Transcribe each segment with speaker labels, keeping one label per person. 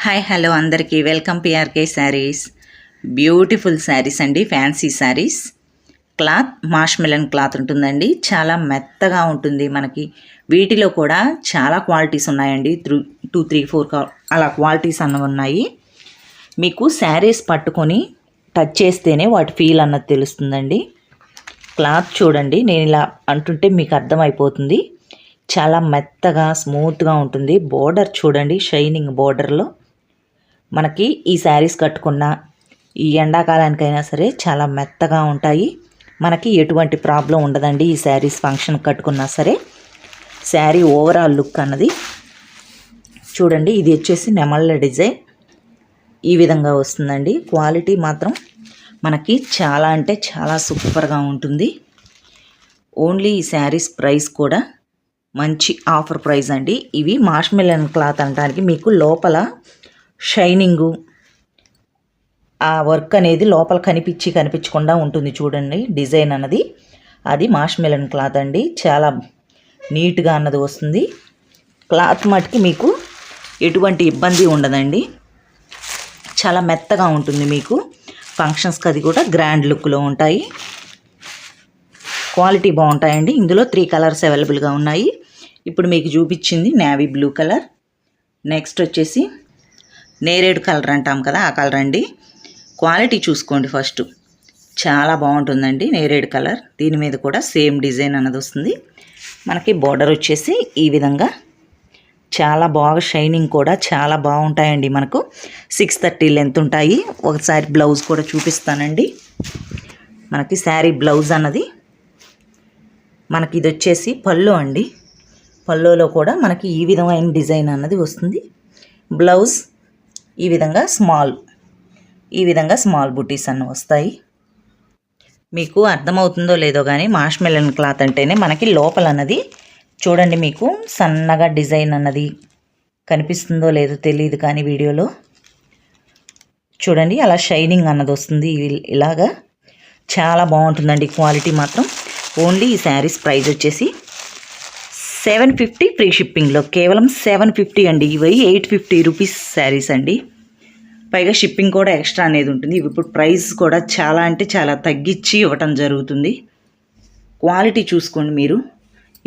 Speaker 1: Hi hello అందరికీ welcome PRK saris. Beautiful saris అండి, fancy saris. Cloth మాష్మెలన్ cloth ఉంటుందండి, చాలా మెత్తగా ఉంటుంది. మనకి వీటిలో కూడా చాలా క్వాలిటీస్ ఉన్నాయండి, 2, 3, 4 అలా క్వాలిటీస్ అన్నవి ఉన్నాయి. మీకు శారీస్ పట్టుకొని టచ్ చేస్తేనే వాటి ఫీల్ అన్నది తెలుస్తుందండి. క్లాత్ చూడండి, నేను ఇలా అంటుంటే మీకు అర్థమైపోతుంది. చాలా మెత్తగా స్మూత్గా ఉంటుంది. బోర్డర్ చూడండి, షైనింగ్ బోర్డర్లో మనకి ఈ శారీస్ కట్టుకున్న ఈ ఎండాకాలానికైనా సరే చాలా మెత్తగా ఉంటాయి. మనకి ఎటువంటి ప్రాబ్లం ఉండదండి ఈ శారీస్ ఫంక్షన్ కట్టుకున్నా సరే. శారీ ఓవరాల్ లుక్ అన్నది చూడండి. ఇది వచ్చేసి నెమళ్ళ డిజైన్ ఈ విధంగా వస్తుందండి. క్వాలిటీ మాత్రం మనకి చాలా అంటే చాలా సూపర్గా ఉంటుంది. ఓన్లీ ఈ శారీస్ ప్రైస్ కూడా మంచి ఆఫర్ ప్రైస్ అండి. ఇవి మాష్మెలన్ క్లాత్ అనడానికి మీకు లోపల షైనింగు ఆ వర్క్ అనేది లోపల కనిపించకుండా ఉంటుంది చూడండి. డిజైన్ అన్నది అది మాష్మెలన్ క్లాత్ అండి. చాలా నీట్గా అన్నది వస్తుంది. క్లాత్ మటుకి మీకు ఎటువంటి ఇబ్బంది ఉండదండి. చాలా మెత్తగా ఉంటుంది. మీకు ఫంక్షన్స్కి అది కూడా గ్రాండ్ లుక్లో ఉంటాయి. క్వాలిటీ బాగుంటాయండి. ఇందులో 3 కలర్స్ అవైలబుల్గా ఉన్నాయి. ఇప్పుడు మీకు చూపించింది నేవీ బ్లూ కలర్. నెక్స్ట్ వచ్చేసి నేరేడు కలర్ అంటాం కదా, ఆ కలర్ అండి. క్వాలిటీ చూసుకోండి ఫస్ట్, చాలా బాగుంటుందండి నేరేడు కలర్. దీని మీద కూడా సేమ్ డిజైన్ అన్నది వస్తుంది. మనకి బోర్డర్ వచ్చేసి ఈ విధంగా చాలా బాగా షైనింగ్ కూడా చాలా బాగుంటాయండి. మనకు 630 లెంత్ ఉంటాయి. ఒకసారి బ్లౌజ్ కూడా చూపిస్తానండి. మనకి శారీ బ్లౌజ్ అన్నది మనకి ఇది వచ్చేసి పళ్ళు అండి. పళ్ళులో కూడా మనకి ఈ విధమైన డిజైన్ అన్నది వస్తుంది. బ్లౌజ్ ఈ విధంగా స్మాల్ బుటీస్ అన్న వస్తాయి. మీకు అర్థమవుతుందో లేదో కానీ మాష్మెలన్ క్లాత్ అంటేనే మనకి లోపల అన్నది చూడండి, మీకు సన్నగా డిజైన్ అన్నది కనిపిస్తుందో లేదో తెలియదు కానీ వీడియోలో చూడండి అలా షైనింగ్ అన్నది వస్తుంది. ఇలాగా చాలా బాగుంటుందండి. క్వాలిటీ మాత్రం ఓన్లీ ఈ శారీస్ ప్రైస్ వచ్చేసి 750 ఫ్రీ షిప్పింగ్లో, కేవలం 750 అండి. ఇవి 850 రూపీస్ శారీస్ అండి. పైగా షిప్పింగ్ కూడా ఎక్స్ట్రా అనేది ఉంటుంది. ఇప్పుడు ప్రైస్ కూడా చాలా అంటే చాలా తగ్గించి ఇవ్వటం జరుగుతుంది. క్వాలిటీ చూసుకోండి మీరు.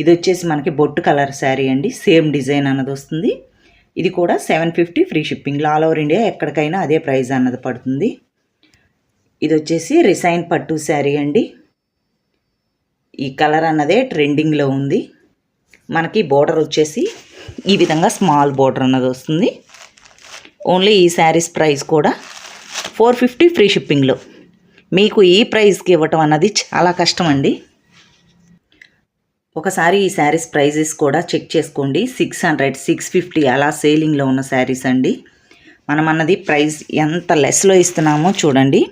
Speaker 1: ఇది వచ్చేసి మనకి బొట్టు కలర్ శారీ అండి. సేమ్ డిజైన్ అన్నది వస్తుంది. ఇది కూడా 750 ఫ్రీ షిప్పింగ్లో. ఆల్ ఓవర్ ఇండియా ఎక్కడికైనా అదే ప్రైస్ అన్నది పడుతుంది. ఇది వచ్చేసి రిసైన్ పట్టు శారీ అండి. ఈ కలర్ అన్నదే ట్రెండింగ్లో ఉంది. మనకి బోర్డర్ వచ్చేసి ఈ విధంగా స్మాల్ బోర్డర్ అన్నది వస్తుంది. ఓన్లీ ఈ శారీస్ ప్రైస్ కూడా 450 ఫ్రీ షిప్పింగ్లో. మీకు ఈ ప్రైస్కి ఇవ్వటం అన్నది చాలా కష్టం అండి. ఒకసారి ఈ శారీస్ ప్రైజెస్ కూడా చెక్ చేసుకోండి. 600, 650 అలా సేలింగ్లో ఉన్న శారీస్ అండి. మనం అన్నది ప్రైస్ ఎంత లెస్లో ఇస్తున్నామో చూడండి.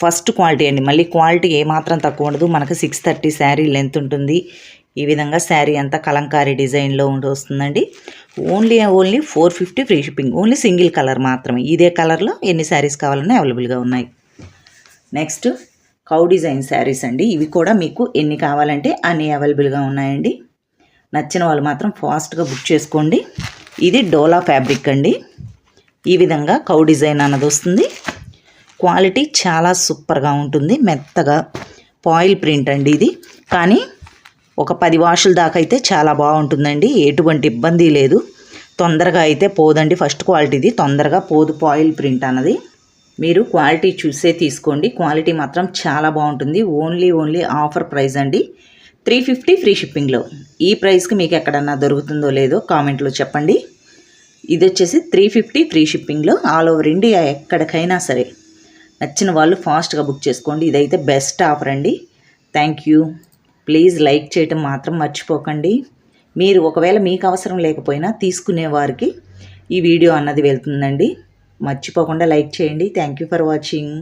Speaker 1: ఫస్ట్ క్వాలిటీ అండి. మళ్ళీ క్వాలిటీ ఏమాత్రం తక్కువ ఉండదు. మనకు 630 శారీ లెంత్ ఉంటుంది. ఈ విధంగా శారీ అంతా కలంకారీ డిజైన్లో వస్తుందండి. Only 450 free shipping. Only single colour మాత్రమే. ఇదే కలర్లో ఎన్ని శారీస్ కావాలన్నా అవైలబుల్గా ఉన్నాయి. నెక్స్ట్ కౌ డిజైన్ శారీస్ అండి. ఇవి కూడా మీకు ఎన్ని కావాలంటే అన్ని అవైలబుల్గా ఉన్నాయండి. నచ్చిన వాళ్ళు మాత్రం ఫాస్ట్గా బుక్ చేసుకోండి. ఇది డోలా ఫ్యాబ్రిక్ అండి. ఈ విధంగా కౌ డిజైన్ అన్నది వస్తుంది. క్వాలిటీ చాలా సూపర్గా ఉంటుంది. మెత్తగా పాయిల్ ప్రింట్ అండి ఇది. కానీ ఒక 10 వాషుల దాకా అయితే చాలా బాగుంటుందండి. ఎటువంటి ఇబ్బంది లేదు. తొందరగా అయితే పోదండి. ఫస్ట్ క్వాలిటీది తొందరగా పోదు పాయిల్ ప్రింట్ అన్నది. మీరు క్వాలిటీ చూసే తీసుకోండి. క్వాలిటీ మాత్రం చాలా బాగుంటుంది. ఓన్లీ ఆఫర్ ప్రైస్ అండి. 350 ఫ్రీ షిప్పింగ్లో. ఈ ప్రైస్కి మీకు ఎక్కడన్నా దొరుకుతుందో లేదో కామెంట్లో చెప్పండి. ఇది వచ్చేసి 350 ఫ్రీ షిప్పింగ్లో. ఆల్ ఓవర్ ఇండియా ఎక్కడికైనా సరే. నచ్చిన వాళ్ళు ఫాస్ట్గా బుక్ చేసుకోండి. ఇదైతే బెస్ట్ ఆఫర్ అండి. Thank you. ప్లీజ్ లైక్ చేయటం మాత్రం మర్చిపోకండి. మీరు ఒకవేళ మీకు అవసరం లేకపోయినా తీసుకునే వారికి ఈ వీడియో అన్నది వెళ్తుందండి. మర్చిపోకుండా లైక్ చేయండి. Thank you for watching.